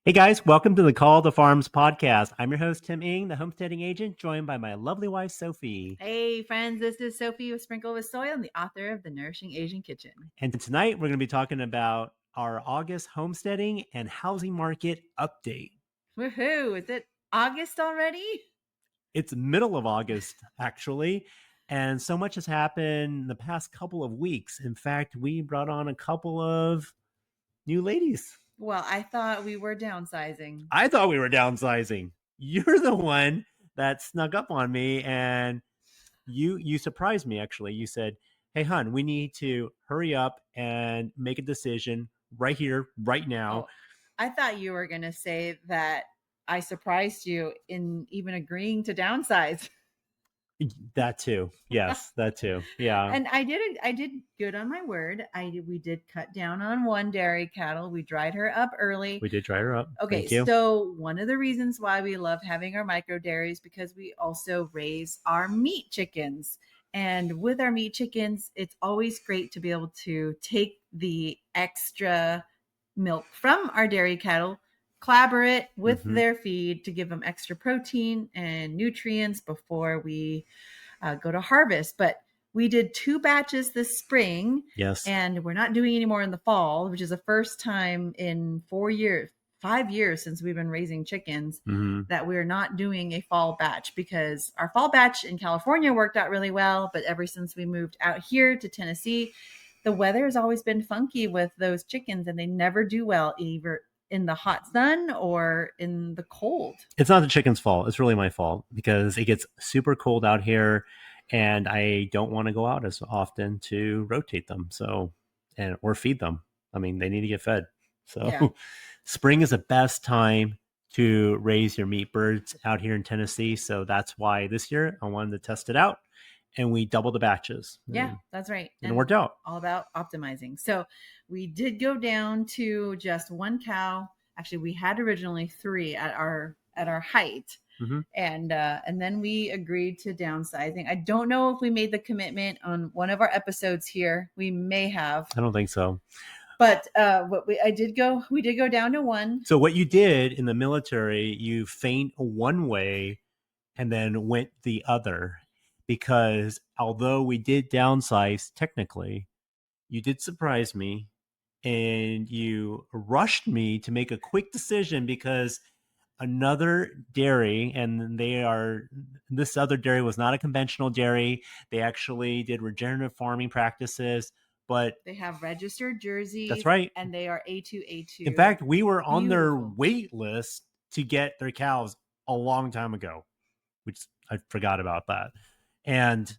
Hey guys, welcome to the Call to Farms podcast. I'm your host, Tim Ing, the Homesteading Agent, joined by my lovely wife, Sophie. Hey friends, this is Sophie with Sprinkle with Soil and the author of the Nourishing Asian Kitchen. And tonight we're going to be talking about our August homesteading and housing market update. Woohoo! Is it August already? It's middle of August, actually. And so much has happened in the past couple of weeks. In fact, we brought on a couple of new ladies. Well, I thought we were downsizing. I thought we were downsizing. You're the one that snuck up on me and you surprised me. Actually, you said, hey hun, we need to hurry up and make a decision right here, right now. Oh, I thought you were going to say that I surprised you in even agreeing to downsize. That too. Yes, that too. Yeah. And I did good on my word. We did cut down on one dairy cattle. We dried her up early. We did dry her up. Okay, Thank you. so one of the reasons why we love having our micro dairies because we also raise our meat chickens. And with our meat chickens, it's always great to be able to take the extra milk from our dairy cattle, clabber it with their feed to give them extra protein and nutrients before we go to harvest. But we did 2 batches this spring. Yes. And we're not doing any more in the fall, which is the first time in 5 years since we've been raising chickens that we're not doing a fall batch, because our fall batch in California worked out really well. But ever since we moved out here to Tennessee, the weather has always been funky with those chickens and they never do well either in the hot sun or in the cold. It's not the chicken's fault. It's really my fault because it gets super cold out here and I don't want to go out as often to rotate them. Or feed them. I mean, they need to get fed. So yeah. Spring is the best time to raise your meat birds out here in Tennessee. So that's why this year I wanted to test it out and we doubled the batches. Yeah, that's right. And it worked out. All about optimizing. So we did go down to just 1 cow. Actually, we had originally 3 at our height. And then we agreed to downsizing. I don't know if we made the commitment on one of our episodes here. We may have. I don't think so. But we did go down to 1. So what you did in the military, you feint one way and then went the other, because although we did downsize technically, you did surprise me and you rushed me to make a quick decision because another dairy, and this other dairy was not a conventional dairy. They actually did regenerative farming practices, but they have registered jerseys. That's right. And they are A2A2. In fact, we were on their wait list to get their cows a long time ago, which I forgot about that. And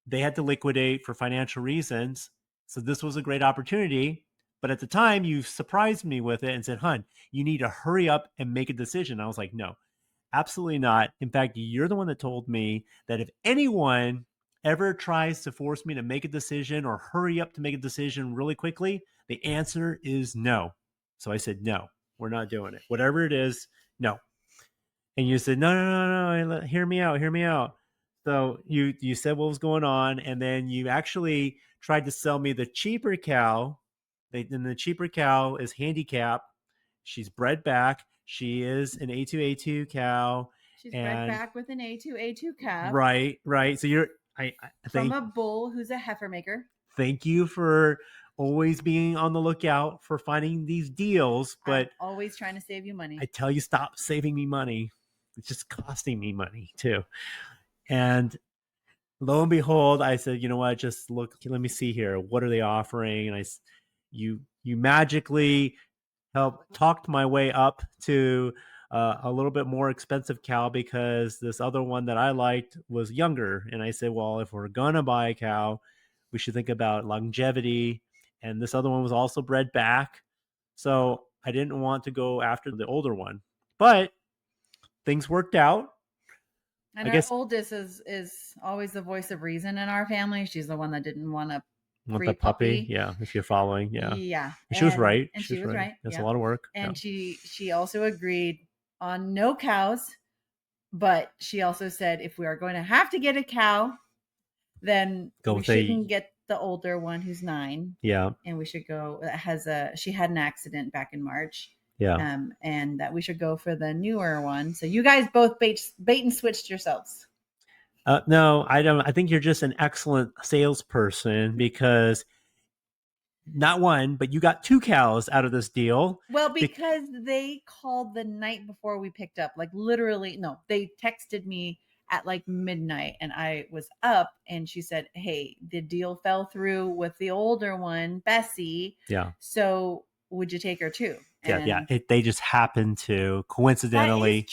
they had to liquidate for financial reasons. So this was a great opportunity. But at the time, you surprised me with it and said, hun, you need to hurry up and make a decision. I was like, no, absolutely not. In fact, you're the one that told me that if anyone ever tries to force me to make a decision or hurry up to make a decision really quickly, the answer is no. So I said, no, we're not doing it. Whatever it is, no. And you said, no, hear me out. So you said what was going on, and then you actually tried to sell me the cheaper cow. And the cheaper cow is handicap. She's bred back. She is an A2A2 cow. She's bred back with an A2A2 calf. Right. So from a bull who's a heifer maker. Thank you for always being on the lookout for finding these deals, but I'm always trying to save you money. I tell you, stop saving me money. It's just costing me money too. And lo and behold, I said, you know what? Just look. Let me see here. What are they offering? And you magically talked my way up to a little bit more expensive cow because this other one that I liked was younger. And I said, well, if we're gonna buy a cow, we should think about longevity. And this other one was also bred back, so I didn't want to go after the older one. But things worked out. And our oldest is always the voice of reason in our family. She's the one that didn't want to the puppy. Yeah, if you're following. Yeah. She was right. And she was right. That's a lot of work. And she also agreed on no cows, but she also said if we are going to have to get a cow, then we shouldn't get the older one who's 9. Yeah. And we should go. She had an accident back in March, Yeah. And that we should go for the newer one. So you guys both bait and switched yourselves. No, I don't. I think you're just an excellent salesperson because not one, but you got two cows out of this deal. Well, because they called the night before we picked up, like literally, no, they texted me at like midnight and I was up and she said, "Hey, the deal fell through with the older one, Bessie. Yeah. So would you take her too?" Yeah. And They just happened to that is coincidentally,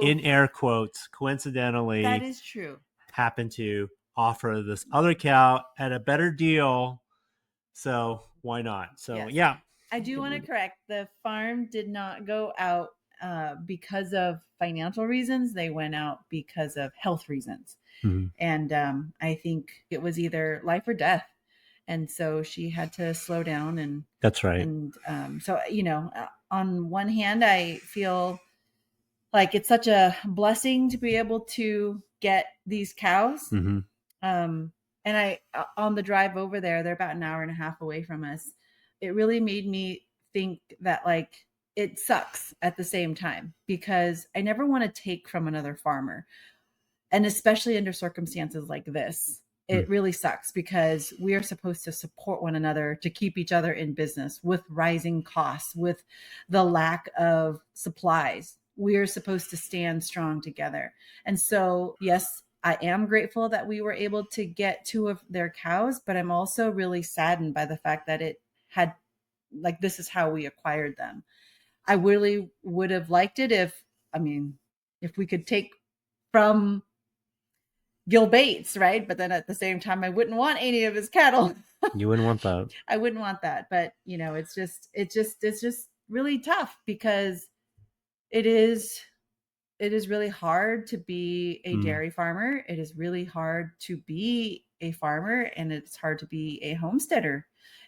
in true. air quotes, That coincidentally is true. happen to offer this other cow at a better deal. So why not? So Yes. yeah. I do want to correct the farm did not go out because of financial reasons. They went out because of health reasons. Mhm. And I think it was either life or death. And so she had to slow down. And That's right. And so, on one hand, I feel like it's such a blessing to be able to get these cows. Mm-hmm. And on the drive over there, they're about an hour and a half away from us. It really made me think that like it sucks at the same time because I never want to take from another farmer. And especially under circumstances like this, it really sucks because we are supposed to support one another to keep each other in business with rising costs, with the lack of supplies. We are supposed to stand strong together. And so, yes, I am grateful that we were able to get two of their cows, but I'm also really saddened by the fact that it had, like, this is how we acquired them. I really would have liked it if we could take from Gil Bates, right? But then at the same time, I wouldn't want any of his cattle. You wouldn't want that. I wouldn't want that. But it's just really tough because it is really hard to be a dairy farmer. It is really hard to be a farmer, and it's hard to be a homesteader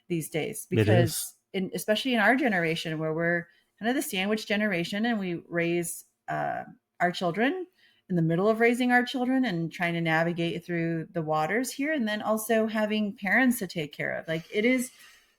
these days because especially in our generation where we're kind of the sandwich generation and we raise our children in the middle of raising our children and trying to navigate through the waters here, and then also having parents to take care of. Like, it is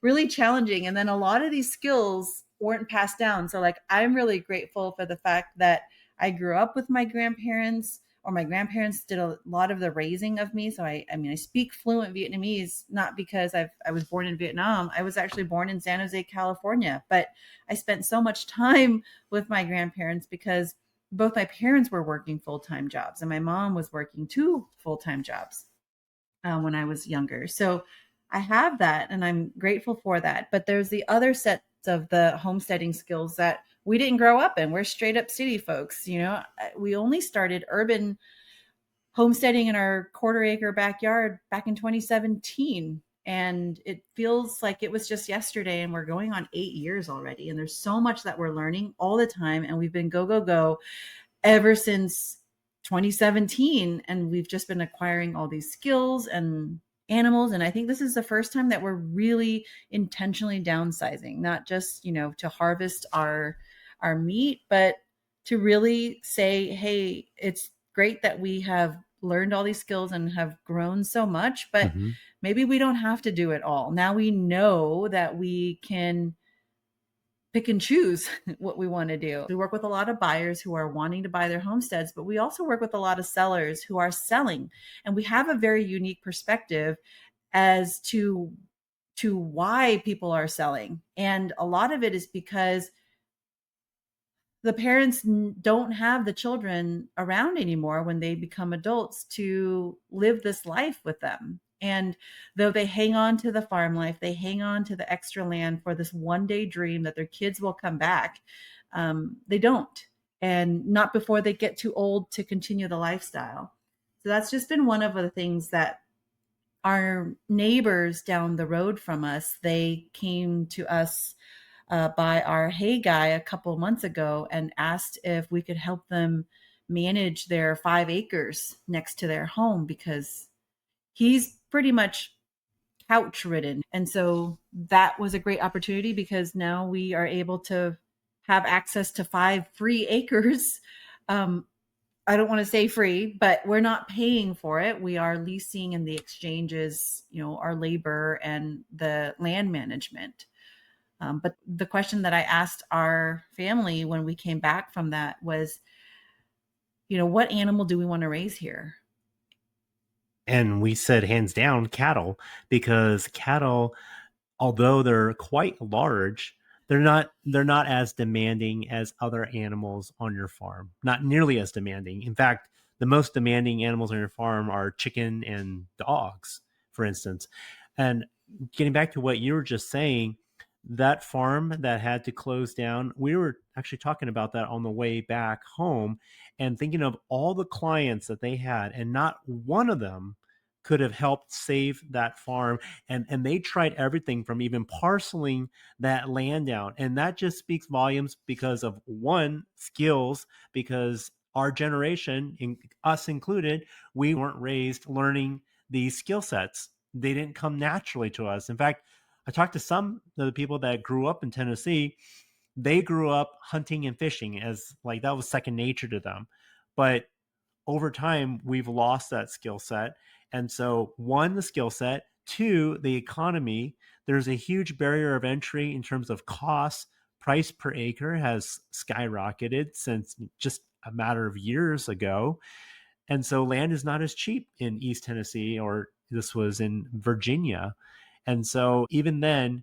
really challenging. And then a lot of these skills weren't passed down. So like, I'm really grateful for the fact that I grew up with my grandparents, or my grandparents did a lot of the raising of me. So I speak fluent Vietnamese, not because I was born in Vietnam. I was actually born in San Jose, California, but I spent so much time with my grandparents because both my parents were working full-time jobs and my mom was working two full-time jobs when I was younger. So I have that and I'm grateful for that. But there's the other sets of the homesteading skills that we didn't grow up in. We're straight up city folks. We only started urban homesteading in our quarter-acre backyard back in 2017. And it feels like it was just yesterday, and we're going on 8 years already. And there's so much that we're learning all the time. And we've been go ever since 2017. And we've just been acquiring all these skills and animals. And I think this is the first time that we're really intentionally downsizing, not just, to harvest our meat, but to really say, hey, it's great that we have learned all these skills and have grown so much, but maybe we don't have to do it all. Now we know that we can pick and choose what we want to do. We work with a lot of buyers who are wanting to buy their homesteads, but we also work with a lot of sellers who are selling. And we have a very unique perspective as to why people are selling. And a lot of it is because the parents don't have the children around anymore when they become adults to live this life with them. And though they hang on to the farm life, they hang on to the extra land for this one day dream that their kids will come back. They don't, and not before they get too old to continue the lifestyle. So that's just been one of the things that our neighbors down the road from us, they came to us by our hay guy a couple of months ago and asked if we could help them manage their 5 acres next to their home because he's pretty much couch ridden. And so that was a great opportunity because now we are able to have access to 5 free acres. I don't want to say free, but we're not paying for it. We are leasing, and the exchanges, our labor and the land management. But the question that I asked our family when we came back from that was, what animal do we want to raise here? And we said hands down cattle, because cattle, although they're quite large, they're not as demanding as other animals on your farm. Not nearly as demanding. In fact, the most demanding animals on your farm are chicken and dogs, for instance. And getting back to what you were just saying, that farm that had to close down, we were actually talking about that on the way back home and thinking of all the clients that they had, and not one of them could have helped save that farm. And they tried everything from even parceling that land out, and that just speaks volumes because of one, skills, because our generation, us included, we weren't raised learning these skill sets. They didn't come naturally to us. In fact, I talked to some of the people that grew up in Tennessee. They grew up hunting and fishing, as like that was second nature to them. But over time, we've lost that skill set. And so, one, the skill set, two, the economy. There's a huge barrier of entry in terms of costs. Price per acre has skyrocketed since just a matter of years ago. And so, land is not as cheap in East Tennessee, or this was in Virginia. And so, even then,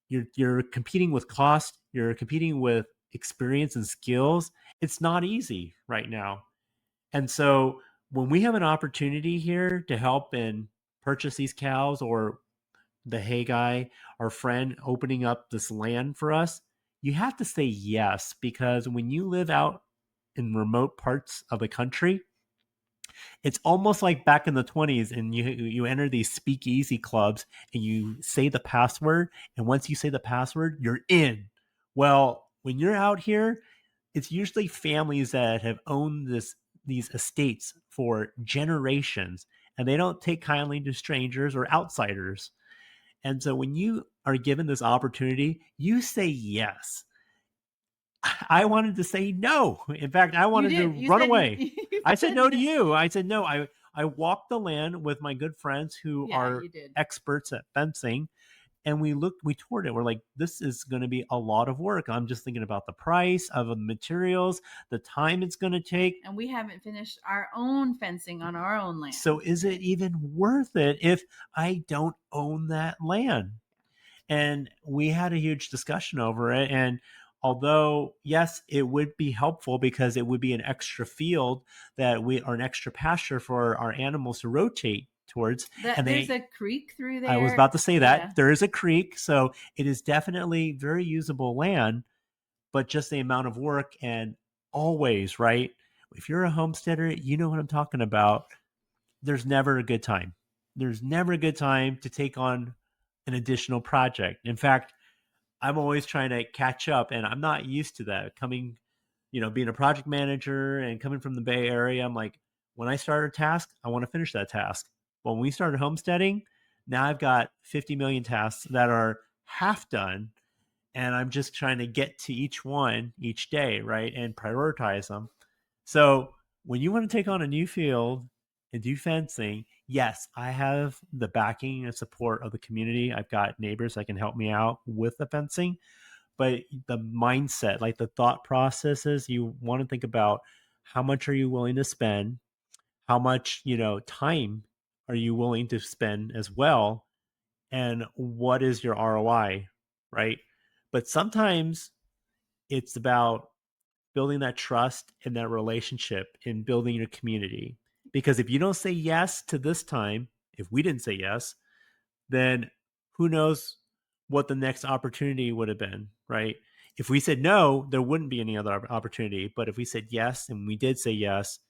you're competing with cost, you're competing with experience and skills. It's not easy right now. And so when we have an opportunity here to help and purchase these cows, or the hay guy, our friend, opening up this land for us, you have to say yes, because when you live out in remote parts of the country, it's almost like back in the 20s, and you enter these speakeasy clubs and you say the password, and once you say the password, you're in. Well, when you're out here, it's usually families that have owned these estates for generations, and they don't take kindly to strangers or outsiders. And so when you are given this opportunity, you say yes. I wanted to say no. In fact, I You wanted to did. You run said away. you I said said no to no. you. I said no. I walked the land with my good friends who Yeah, are you did. experts at fencing, and we toured it. We're like, this is going to be a lot of work. I'm just thinking about the price of the materials, the time it's going to take. And we haven't finished our own fencing on our own land. So is it even worth it if I don't own that land? And we had a huge discussion over it. And although, yes, it would be helpful because it would be an extra field that we are an extra pasture for our animals to rotate towards. That And there's a creek through I was there. about to say Yeah. that there is a creek. So it is definitely very usable land, but just the amount of work. And always, right? If you're a homesteader, you know what I'm talking about. There's never a good time. There's never a good time to take on an additional project. In fact, I'm always trying to catch up, and I'm not used to that. Coming, being a project manager and coming from the Bay Area, I'm like, when I start a task, I want to finish that task. But when we started homesteading, now I've got 50 million tasks that are half done, and I'm just trying to get to each one each day, right? And prioritize them. So when you want to take on a new field and do fencing, yes, I have the backing and support of the community. I've got neighbors that can help me out with the fencing, but the mindset, like the thought processes, you want to think about how much are you willing to spend, how much, time are you willing to spend as well, and what is your ROI, right? But sometimes it's about building that trust and that relationship and building your community. Because if you don't say yes to this time, if we didn't say yes, then who knows what the next opportunity would have been, right? If we said no, there wouldn't be any other opportunity. But if we said yes and we did say yes,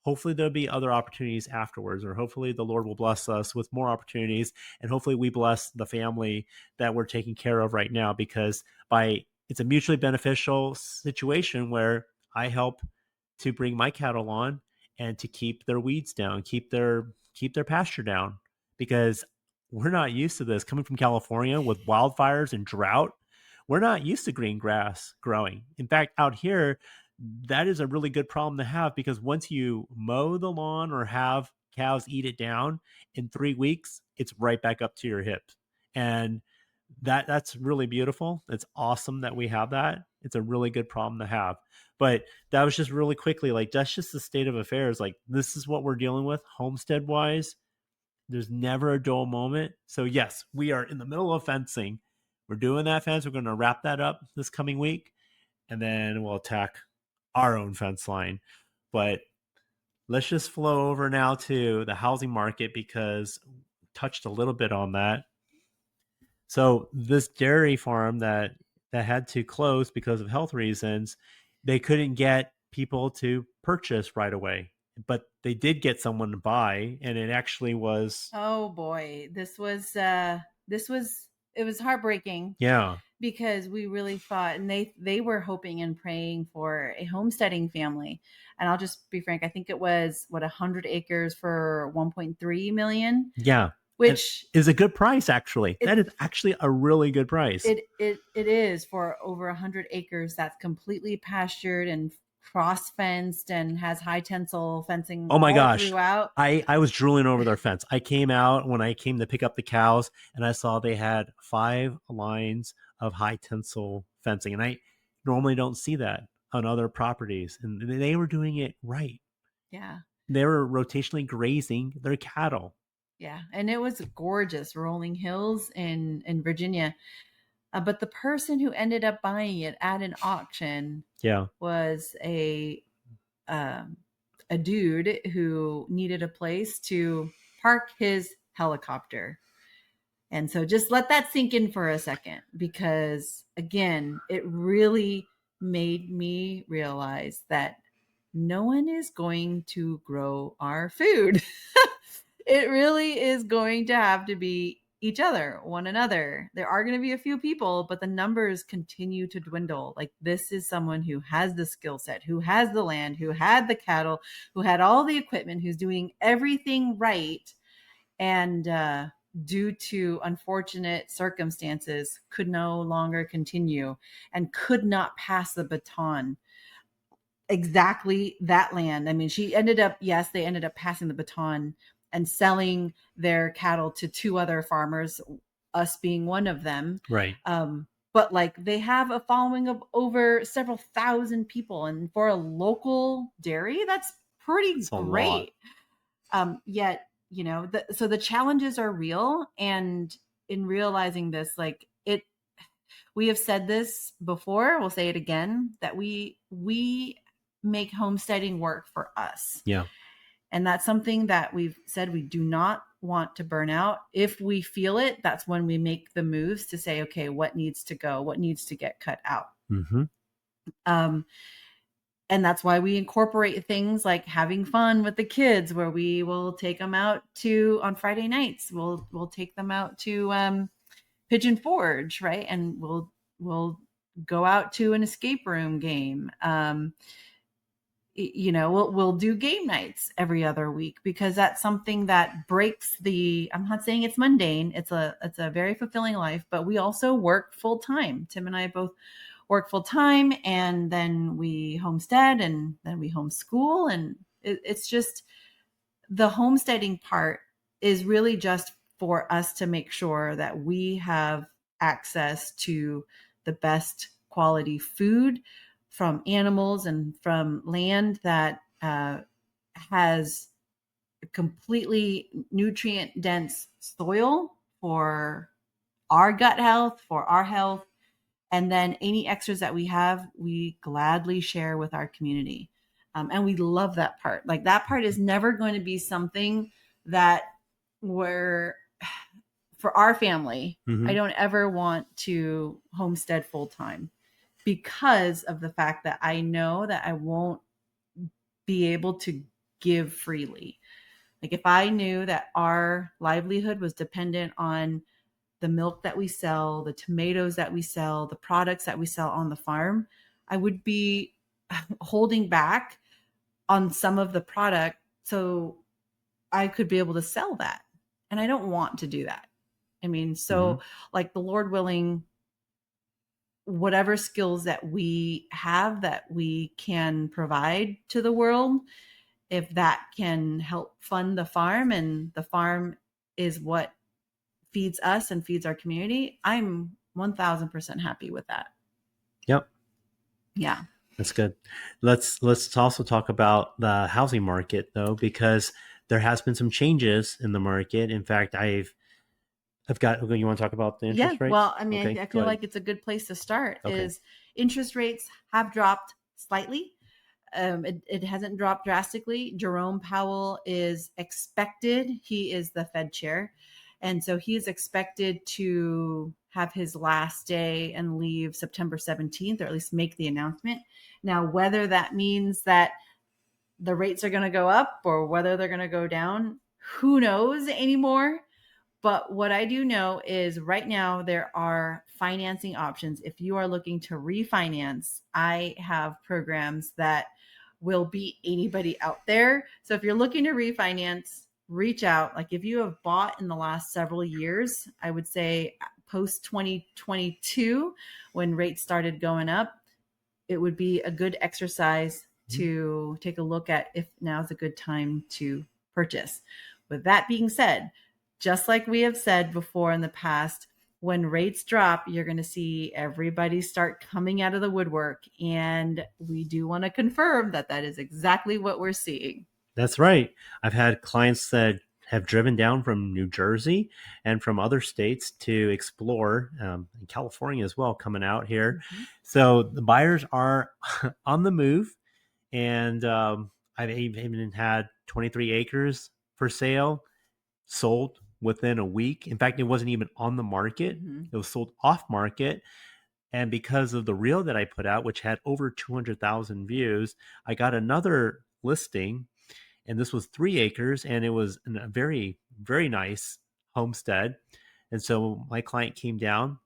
hopefully there'll be other opportunities afterwards, or hopefully the Lord will bless us with more opportunities, and hopefully we bless the family that we're taking care of right now, because by it's a mutually beneficial situation where I help to bring my cattle on and to keep their weeds down, keep their pasture down, because we're not used to this coming from California with wildfires and drought. We're not used to green grass growing. In fact, out here, that is a really good problem to have, because once you mow the lawn or have cows eat it down, in 3 weeks, it's right back up to your hips. And that's really beautiful. It's awesome that we have that. It's a really good problem to have. But that was just really quickly, like, that's just the state of affairs. Like, this is what we're dealing with homestead wise. There's never a dull moment. So yes, we are in the middle of fencing. We're doing that fence. We're going to wrap that up this coming week, and then we'll attack our own fence line. But let's just flow over now to the housing market, because we touched a little bit on that. So this dairy farm that had to close because of health reasons, they couldn't get people to purchase right away, but they did get someone to buy, and it actually was, Oh boy, it was heartbreaking yeah, because we really thought, and they were hoping and praying for a homesteading family. And I'll just be frank, I think it was what, 100 acres for 1.3 million, yeah, and which is a good price. Actually, it that is actually a really good price. it is for over 100 acres that's completely pastured and cross fenced and has high tensile fencing Oh my all gosh. throughout. I was drooling over their fence. I came out when I came to pick up the cows, and I saw they had 5 lines of high tensile fencing. And I normally don't see that on other properties. And they were doing it right. Yeah. They were rotationally grazing their cattle. Yeah, and it was gorgeous, rolling hills in Virginia. But the person who ended up buying it at an auction Yeah. was um, a dude who needed a place to park his helicopter. And so just let that sink in for a second, because again, it really made me realize that no one is going to grow our food. It really is going to have to be each other, one another. There are going to be a few people, but the numbers continue to dwindle. Like, this is someone who has the skill set, who has the land, who had the cattle, who had all the equipment, who's doing everything right. And due to unfortunate circumstances, could no longer continue and could not pass the baton exactly that land. I mean, they ended up passing the baton and selling their cattle to two other farmers, us being one of them. Right. But like, they have a following of over several thousand people. And for a local dairy, that's pretty It's a lot. great. Yet, so the challenges are real. And in realizing this, like, we have said this before, we'll say it again, that we make homesteading work for us. Yeah. And that's something that we've said we do not want to burn out. If we feel it, that's when we make the moves to say, okay, what needs to go? What needs to get cut out? Mm-hmm. And that's why we incorporate things like having fun with the kids, where we will take them out on Friday nights. We'll take them out to Pigeon Forge, right? And we'll go out to an escape room game. We'll do game nights every other week, because that's something that breaks I'm not saying it's mundane. It's a very fulfilling life, but we also work full time. Tim and I both work full time, and then we homestead, and then we homeschool. And it's just, the homesteading part is really just for us to make sure that we have access to the best quality food from animals and from land that has completely nutrient dense soil for our gut health, for our health. And then any extras that we have, we gladly share with our community. And we love that part. Like, that part is never going to be something that we're, for our family, Mm-hmm. I don't ever want to homestead full time, because of the fact that I know that I won't be able to give freely. Like, if I knew that our livelihood was dependent on the milk that we sell, the tomatoes that we sell, the products that we sell on the farm, I would be holding back on some of the product so I could be able to sell that. And I don't want to do that. I mean, so like, the Lord willing, whatever skills that we have that we can provide to the world, if that can help fund the farm, and the farm is what feeds us and feeds our community, I'm 1000% happy with that. Yep. Yeah. That's good. Let's also talk about the housing market though, because there has been some changes in the market. In fact, I've got. Okay, you want to talk about the Yeah. interest rates? Well, I mean, Okay, I go feel ahead. like it's a good place to start. Okay. Is interest rates have dropped slightly. It hasn't dropped drastically. Jerome Powell is expected. He is the Fed chair. And so he is expected to have his last day and leave September 17th, or at least make the announcement. Now, whether that means that the rates are going to go up or whether they're going to go down, who knows anymore. But what I do know is right now there are financing options. If you are looking to refinance, I have programs that will beat anybody out there. So if you're looking to refinance, reach out. Like if you have bought in the last several years, I would say post 2022, when rates started going up, it would be a good exercise to take a look at if now's a good time to purchase. With that being said, just like we have said before in the past, when rates drop, you're going to see everybody start coming out of the woodwork. And we do want to confirm that that is exactly what we're seeing. That's right. I've had clients that have driven down from New Jersey and from other states to explore, in California as well, coming out here. Mm-hmm. So the buyers are on the move, and I've even had 23 acres for sale, sold within a week. In fact, it wasn't even on the market; Mm-hmm. it was sold off market. And because of the reel that I put out, which had over 200,000 views, I got another listing, and this was 3 acres, and it was a very, very nice homestead. And so my client came down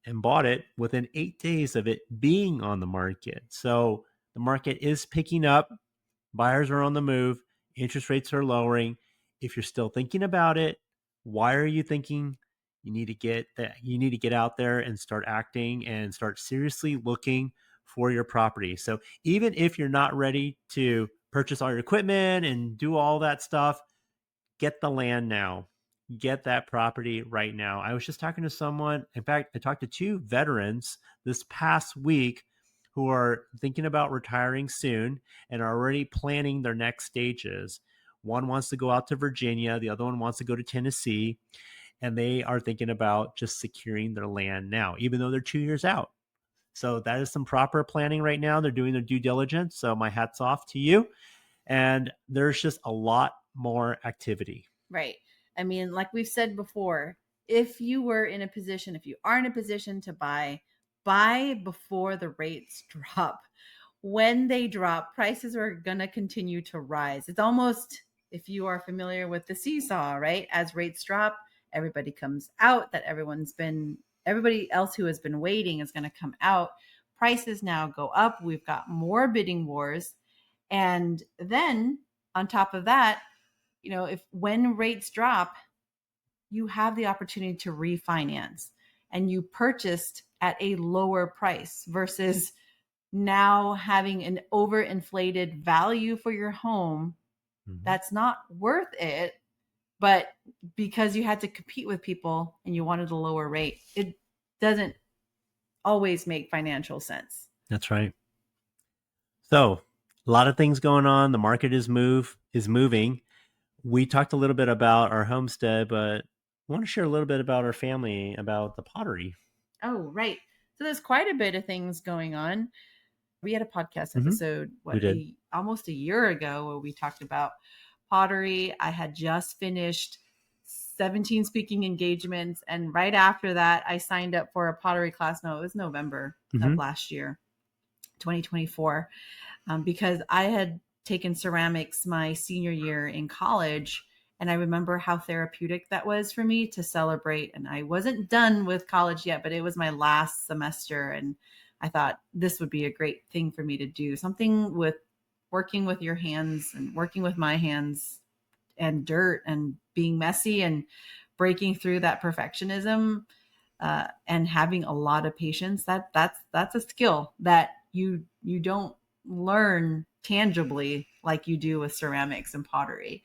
and bought it within 8 days of it being on the market. So the market is picking up. Buyers are on the move. Interest rates are lowering. If you're still thinking about it, why are you thinking? You need to get out there and start acting and start seriously looking for your property. So even if you're not ready to purchase all your equipment and do all that stuff, get the land now. Get that property right now. I was just talking to someone. In fact, I talked to two veterans this past week who are thinking about retiring soon and are already planning their next stages. One wants to go out to Virginia, the other one wants to go to Tennessee, and they are thinking about just securing their land now, even though they're 2 years out. So that is some proper planning right now. They're doing their due diligence. So my hat's off to you. And there's just a lot more activity. Right. I mean, like we've said before, if you are in a position to buy before the rates drop. When they drop, prices are going to continue to rise. It's almost, if you are familiar with the seesaw, right? As rates drop, everybody comes out, everybody else who has been waiting is going to come out. Prices now go up. We've got more bidding wars. And then on top of that, if when rates drop, you have the opportunity to refinance and you purchased at a lower price versus now having an overinflated value for your home that's not worth it, but because you had to compete with people and you wanted a lower rate, it doesn't always make financial sense. That's right. So a lot of things going on. The market is moving. We talked a little bit about our homestead, but I want to share a little bit about our family, about the pottery. Oh, right. So there's quite a bit of things going on. We had a podcast episode, We did. almost a year ago, where we talked about pottery. I had just finished 17 speaking engagements. And right after that, I signed up for a pottery class. No, it was November of last year, 2024, because I had taken ceramics my senior year in college. And I remember how therapeutic that was for me to celebrate. And I wasn't done with college yet, but it was my last semester. And I thought this would be a great thing for me to do, something with working with your hands and working with my hands and dirt and being messy and breaking through that perfectionism, and having a lot of patience. That's a skill that you don't learn tangibly like you do with ceramics and pottery.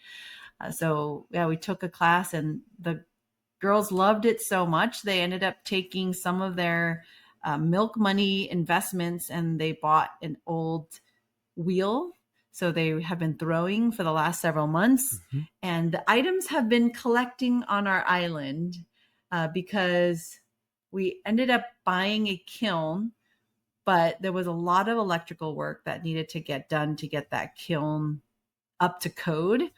So yeah, we took a class, and the girls loved it so much. They ended up taking some of their milk money investments and they bought an old wheel. So they have been throwing for the last several months. Mhm. And the items have been collecting on our island because we ended up buying a kiln, but there was a lot of electrical work that needed to get done to get that kiln up to code.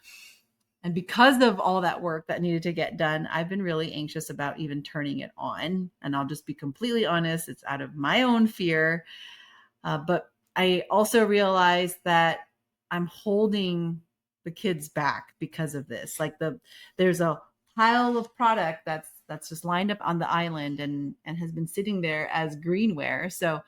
And because of all that work that needed to get done, I've been really anxious about even turning it on. And I'll just be completely honest, it's out of my own fear. But I also realized that I'm holding the kids back because of this. Like there's a pile of product that's just lined up on the island and has been sitting there as greenware. So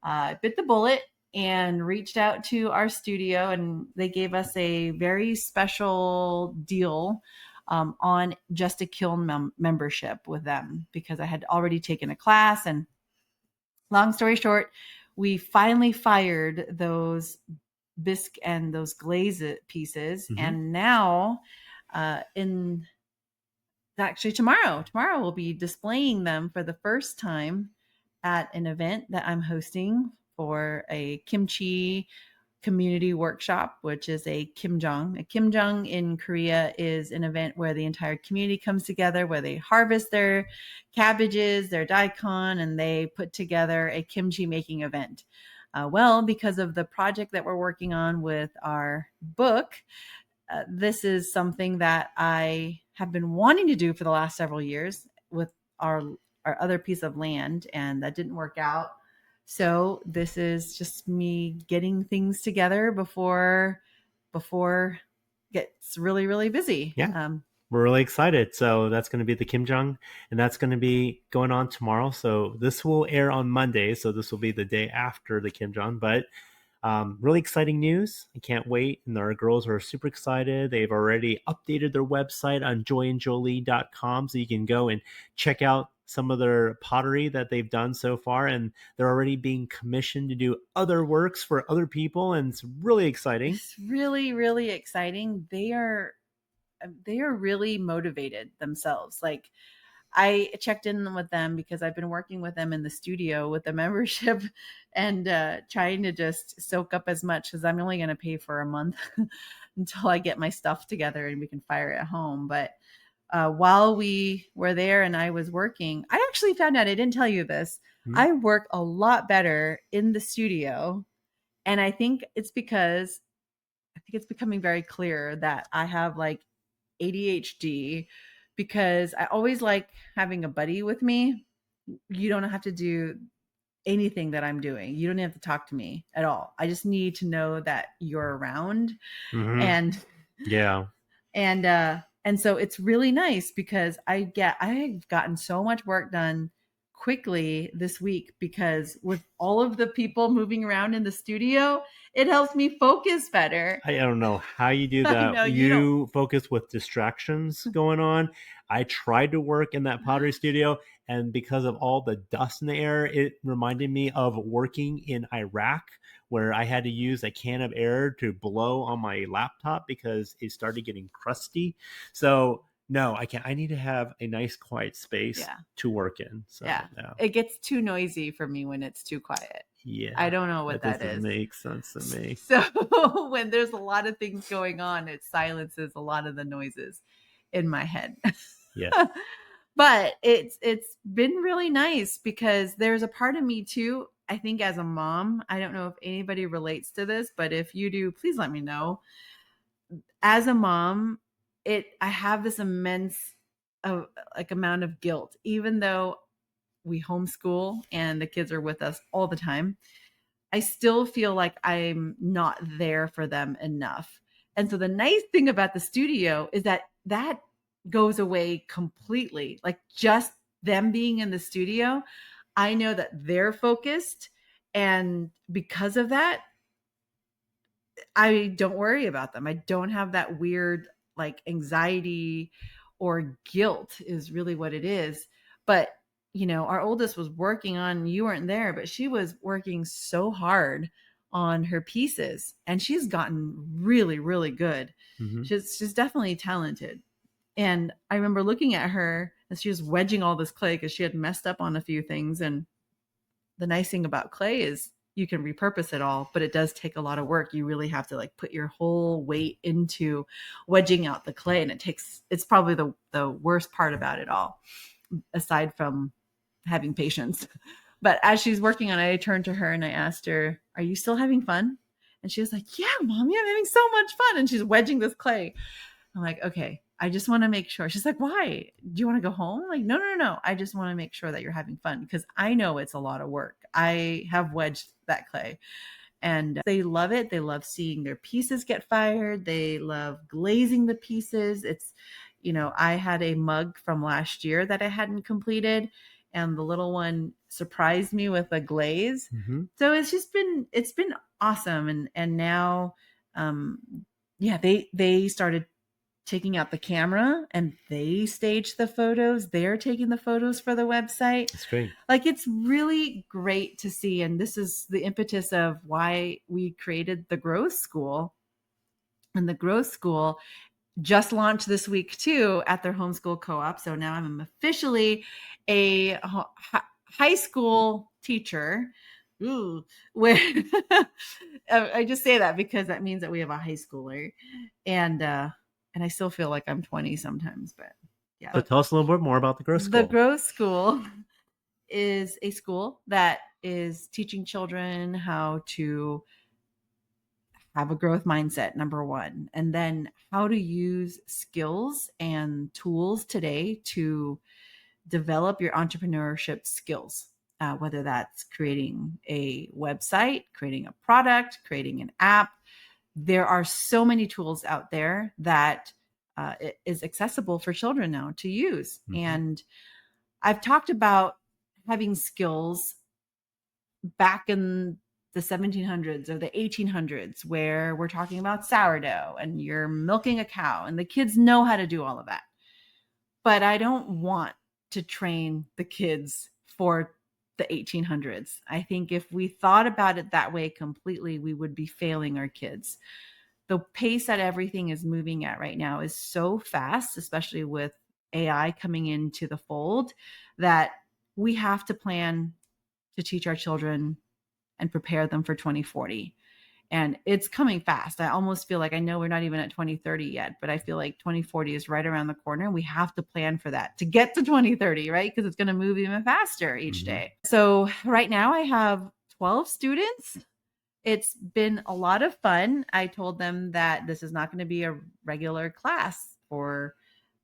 I bit the bullet and reached out to our studio, and they gave us a very special deal on just a kiln membership with them because I had already taken a class. And long story short, we finally fired those bisque and those glaze pieces, Mhm. and now in actually tomorrow we'll be displaying them for the first time at an event that I'm hosting for a kimchi community workshop, which is a kimjang. A kimjang in Korea is an event where the entire community comes together, where they harvest their cabbages, their daikon, and they put together a kimchi making event. Well, because of the project that we're working on with our book, this is something that I have been wanting to do for the last several years with our other piece of land, and that didn't work out. So this is just me getting things together before it gets really, really busy. Yeah. We're really excited. So that's going to be the Kim Jong, and that's going to be going on tomorrow. So this will air on Monday. So this will be the day after the Kim Jong. But really exciting news. I can't wait. And our girls are super excited. They've already updated their website on joyandjolie.com. So you can go and check out some of their pottery that they've done so far. And they're already being commissioned to do other works for other people. And it's really exciting. It's really, really exciting. They are really motivated themselves. Like I checked in with them because I've been working with them in the studio with the membership and trying to just soak up as much because I'm only going to pay for a month until I get my stuff together and we can fire at home. But while we were there and I was working, I actually found out, I didn't tell you this, I work a lot better in the studio. And I think it's because I think it's becoming very clear that I have like ADHD because I always like having a buddy with me. You don't have to do anything that I'm doing. You don't have to talk to me at all. I just need to know that you're around. Mm-hmm. And yeah. And so it's really nice because I've gotten so much work done quickly this week because with all of the people moving around in the studio, it helps me focus better. I don't know how you do that. I know, you focus with distractions going on. I tried to work in that pottery studio, and because of all the dust in the air, it reminded me of working in Iraq, where I had to use a can of air to blow on my laptop because it started getting crusty. So no, I can't. I need to have a nice, quiet space to work in. So yeah, it gets too noisy for me when it's too quiet. Yeah, I don't know what that doesn't is. Make sense to me. So when there's a lot of things going on, it silences a lot of the noises in my head. Yeah. But it's been really nice because there's a part of me too. I think as a mom, I don't know if anybody relates to this, but if you do, please let me know. As a mom, I have this immense amount of guilt, even though we homeschool and the kids are with us all the time. I still feel like I'm not there for them enough. And so the nice thing about the studio is that goes away completely. Like just them being in the studio, I know that they're focused. And because of that, I don't worry about them. I don't have that weird like anxiety or guilt is really what it is. But our oldest was working on, you weren't there, but she was working so hard on her pieces and she's gotten really, really good. Mm-hmm. She's definitely talented. And I remember looking at her And she was wedging all this clay because she had messed up on a few things. And the nice thing about clay is you can repurpose it all, but it does take a lot of work. You really have to like put your whole weight into wedging out the clay. And it's probably the worst part about it all, aside from having patience. But as she's working on it, I turned to her and I asked her, "Are you still having fun?" And she was like, "Yeah, Mommy, I'm having so much fun." And she's wedging this clay. I'm like, "Okay, I just want to make sure." She's like, "Why? Do you want to go home?" I'm like, no, no, no. I just want to make sure that you're having fun because I know it's a lot of work. I have wedged that clay and they love it. They love seeing their pieces get fired. They love glazing the pieces. I had a mug from last year that I hadn't completed, and the little one surprised me with a glaze. Mm-hmm. So it's been awesome. And now, yeah, they started taking out the camera and they staged the photos. They're taking the photos for the website. That's great. Like, it's really great to see. And this is the impetus of why we created the Growth School. And the Growth School just launched this week too at their homeschool co-op. So now I'm officially a high school teacher. Ooh, where I just say that because that means that we have a high schooler, and I still feel like I'm 20 sometimes, but yeah. So tell us a little bit more about the Growth School. The Growth School is a school that is teaching children how to have a growth mindset, number one, and then how to use skills and tools today to develop your entrepreneurship skills, whether that's creating a website, creating a product, creating an app. There are so many tools out there that is accessible for children now to use. Mm-hmm. And I've talked about having skills back in the 1700s or the 1800s, where we're talking about sourdough and you're milking a cow and the kids know how to do all of that. But I don't want to train the kids for the 1800s. I think if we thought about it that way completely, we would be failing our kids. The pace that everything is moving at right now is so fast, especially with AI coming into the fold, that we have to plan to teach our children and prepare them for 2040. And it's coming fast. I almost feel like, I know we're not even at 2030 yet, but I feel like 2040 is right around the corner. And we have to plan for that to get to 2030, right? Because it's going to move even faster each day. So right now I have 12 students. It's been a lot of fun. I told them that this is not going to be a regular class for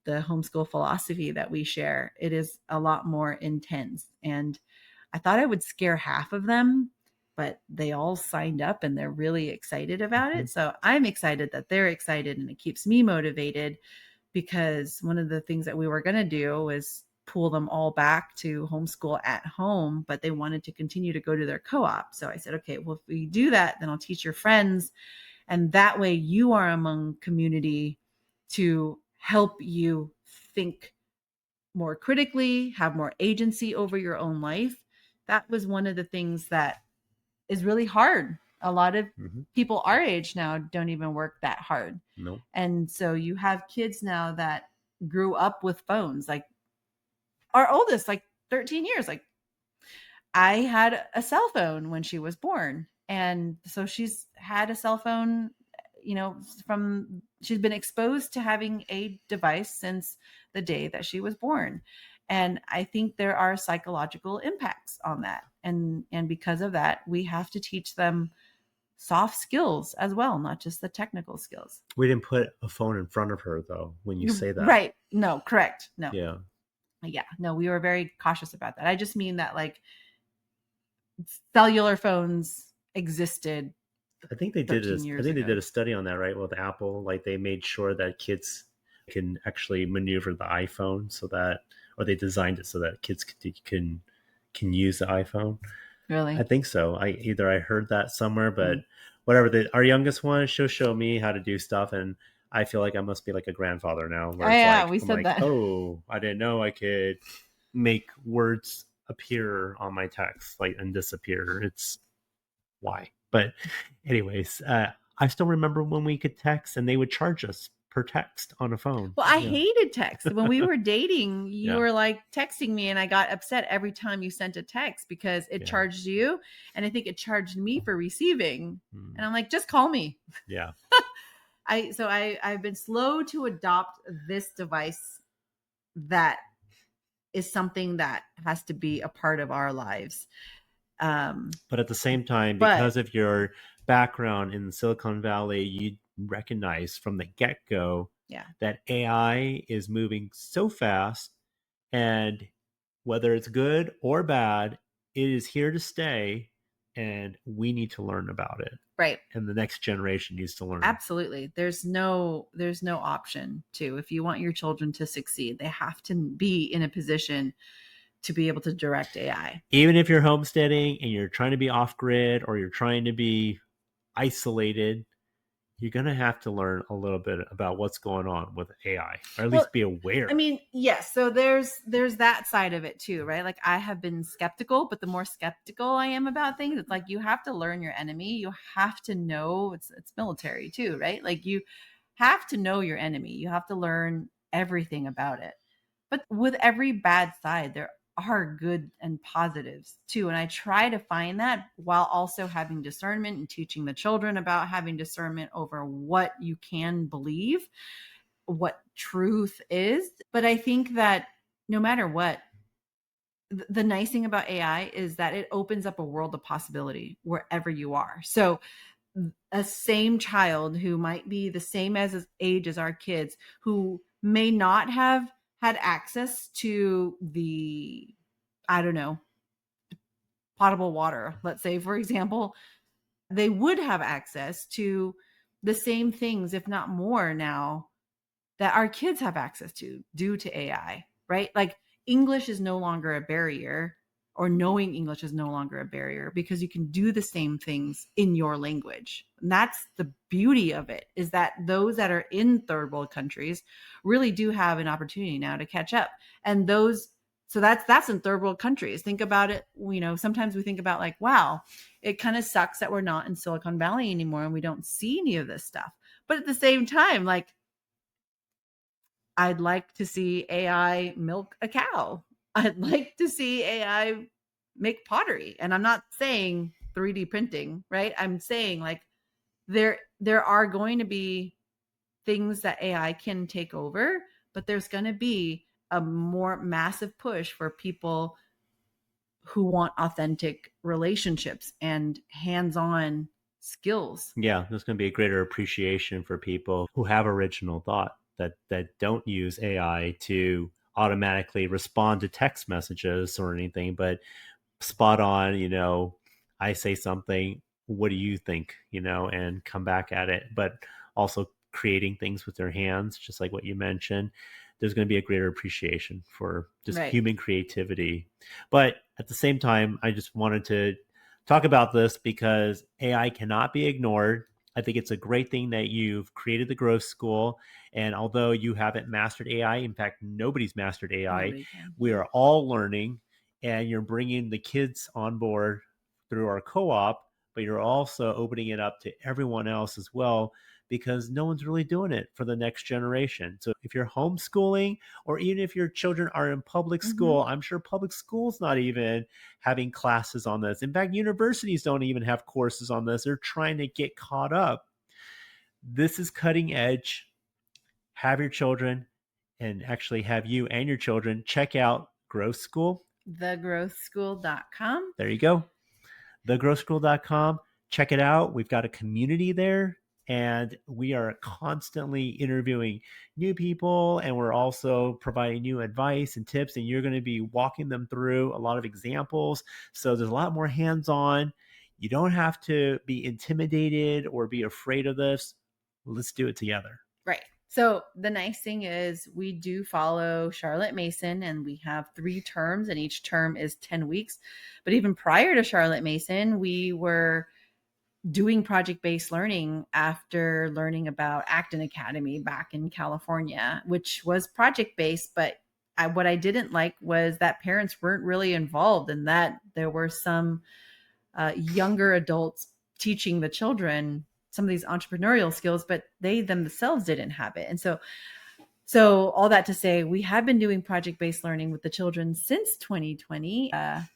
the homeschool philosophy that we share. It is a lot more intense. And I thought I would scare half of them, but they all signed up and they're really excited about it. So I'm excited that they're excited, and it keeps me motivated, because one of the things that we were going to do was pull them all back to homeschool at home, but they wanted to continue to go to their co-op. So I said, okay, well, if we do that, then I'll teach your friends. And that way you are among community to help you think more critically, have more agency over your own life. That was one of the things that is really hard. A lot of people our age now don't even work that hard. No. And so you have kids now that grew up with phones. Like our oldest, like 13 years. Like, I had a cell phone when she was born. And so she's had a cell phone, she's been exposed to having a device since the day that she was born. And I think there are psychological impacts on that. And because of that, we have to teach them soft skills as well, not just the technical skills. We didn't put a phone in front of her, though, when you say that. Right. No, correct. No. Yeah. No, we were very cautious about that. I just mean that, like, cellular phones existed. I think they did a study on that, right? With Apple, like they made sure that kids can actually maneuver the iPhone, so that, or they designed it so that kids can use the iPhone. Really? I think so. I heard that somewhere, but whatever. Our youngest one, she'll show me how to do stuff, and I feel like I must be like a grandfather now. Where we said that. Oh, I didn't know I could make words appear on my text, like, and disappear. It's why. But anyways, I still remember when we could text and they would charge us per text on a phone. Well, I hated text. When we were dating, you Yeah. were like texting me, and I got upset every time you sent a text because it charged you, and I think it charged me for receiving. And I'm like, just call me. Yeah. I've been slow to adopt this device that is something that has to be a part of our lives. But at the same time, because of your background in Silicon Valley, you recognize from the get-go that AI is moving so fast, and whether it's good or bad, it is here to stay, and we need to learn about it. Right. And the next generation needs to learn. Absolutely. There's no option to. If you want your children to succeed, they have to be in a position to be able to direct AI. Even if you're homesteading and you're trying to be off grid or you're trying to be isolated, you're going to have to learn a little bit about what's going on with AI, or at least be aware. I mean, yes. So there's that side of it too, right? Like, I have been skeptical, but the more skeptical I am about things, it's like you have to learn your enemy. You have to know it's military too, right? Like, you have to know your enemy. You have to learn everything about it. But with every bad side, there are good and positives too. And I try to find that while also having discernment and teaching the children about having discernment over what you can believe, what truth is. But I think that no matter what, the nice thing about AI is that it opens up a world of possibility wherever you are. So a same child who might be the same age as our kids, who may not have had access to the, I don't know, potable water, let's say, for example, they would have access to the same things, if not more now, that our kids have access to due to AI, right? Like, English is no longer a barrier, or knowing English is no longer a barrier, because you can do the same things in your language. And that's the beauty of it, is that those that are in third world countries really do have an opportunity now to catch up. And so that's in third world countries. Think about it. Sometimes we think about, like, wow, it kind of sucks that we're not in Silicon Valley anymore and we don't see any of this stuff. But at the same time, like, I'd like to see AI milk a cow. I'd like to see AI make pottery. And I'm not saying 3D printing, right? I'm saying, like, there are going to be things that AI can take over, but there's going to be a more massive push for people who want authentic relationships and hands-on skills. Yeah, there's going to be a greater appreciation for people who have original thought, that don't use AI to automatically respond to text messages or anything, but spot on, I say something, what do you think, and come back at it. But also creating things with their hands, just like what you mentioned, there's going to be a greater appreciation for just human creativity. But at the same time, I just wanted to talk about this because AI cannot be ignored. I think it's a great thing that you've created the Growth School. And although you haven't mastered AI, in fact, nobody's mastered AI, we are all learning, and you're bringing the kids on board through our co-op, but you're also opening it up to everyone else as well, because no one's really doing it for the next generation. So if you're homeschooling, or even if your children are in public school, I'm sure public school's not even having classes on this. In fact, universities don't even have courses on this. They're trying to get caught up. This is cutting edge. Have your children, and actually have you and your children check out Growth School. thegrowthschool.com. There you go. thegrowthschool.com. Check it out. We've got a community there, and we are constantly interviewing new people, and we're also providing new advice and tips, and you're going to be walking them through a lot of examples. So there's a lot more hands-on. You don't have to be intimidated or be afraid of this. Let's do it together. Right. So the nice thing is we do follow Charlotte Mason, and we have 3 terms, and each term is 10 weeks. But even prior to Charlotte Mason, we were doing project-based learning after learning about Acton Academy back in California, which was project-based. But what I didn't like was that parents weren't really involved, and that there were some younger adults teaching the children some of these entrepreneurial skills, but they themselves didn't have it. And so all that to say, we have been doing project-based learning with the children since 2020.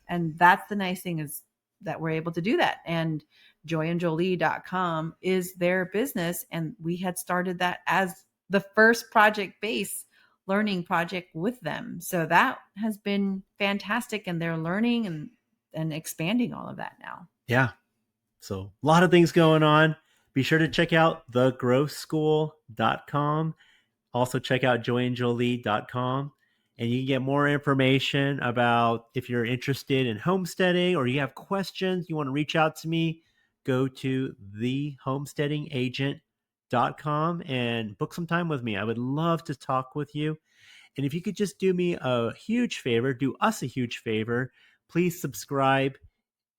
And that's the nice thing, is that we're able to do that. And joyandjolie.com is their business. And we had started that as the first project-based learning project with them. So that has been fantastic. And they're learning and expanding all of that now. Yeah. So a lot of things going on. Be sure to check out thegrowthschool.com. Also check out joyandjolie.com, and you can get more information about if you're interested in homesteading or you have questions, you want to reach out to me, go to thehomesteadingagent.com and book some time with me. I would love to talk with you. And if you could just do me a huge favor, do us a huge favor, please subscribe.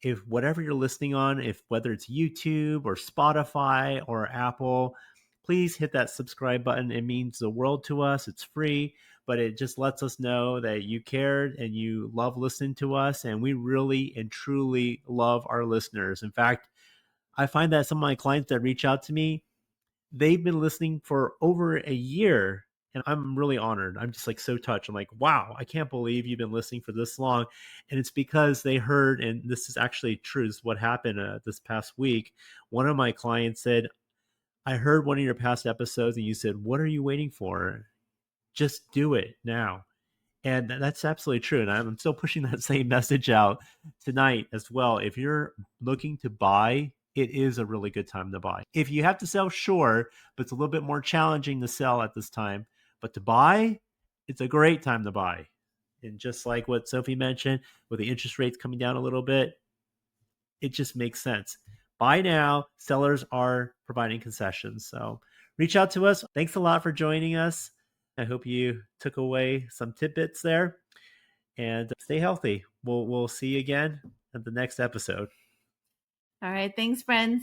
If whatever you're listening on, if whether it's YouTube or Spotify or Apple, please hit that subscribe button. It means the world to us. It's free, but it just lets us know that you cared and you love listening to us. And we really and truly love our listeners. In fact, I find that some of my clients that reach out to me, they've been listening for over a year. And I'm really honored. I'm just like so touched. I'm like, wow, I can't believe you've been listening for this long. And it's because they heard, and this is actually true, this is what happened this past week. One of my clients said, I heard one of your past episodes and you said, what are you waiting for? Just do it now. And that's absolutely true. And I'm still pushing that same message out tonight as well. If you're looking to buy, it is a really good time to buy. If you have to sell, sure, but it's a little bit more challenging to sell at this time. But to buy, it's a great time to buy. And just like what Sophie mentioned, with the interest rates coming down a little bit, it just makes sense. Buy now. Sellers are providing concessions. So reach out to us. Thanks a lot for joining us. I hope you took away some tidbits there, and stay healthy. We'll see you again at the next episode. All right. Thanks, friends.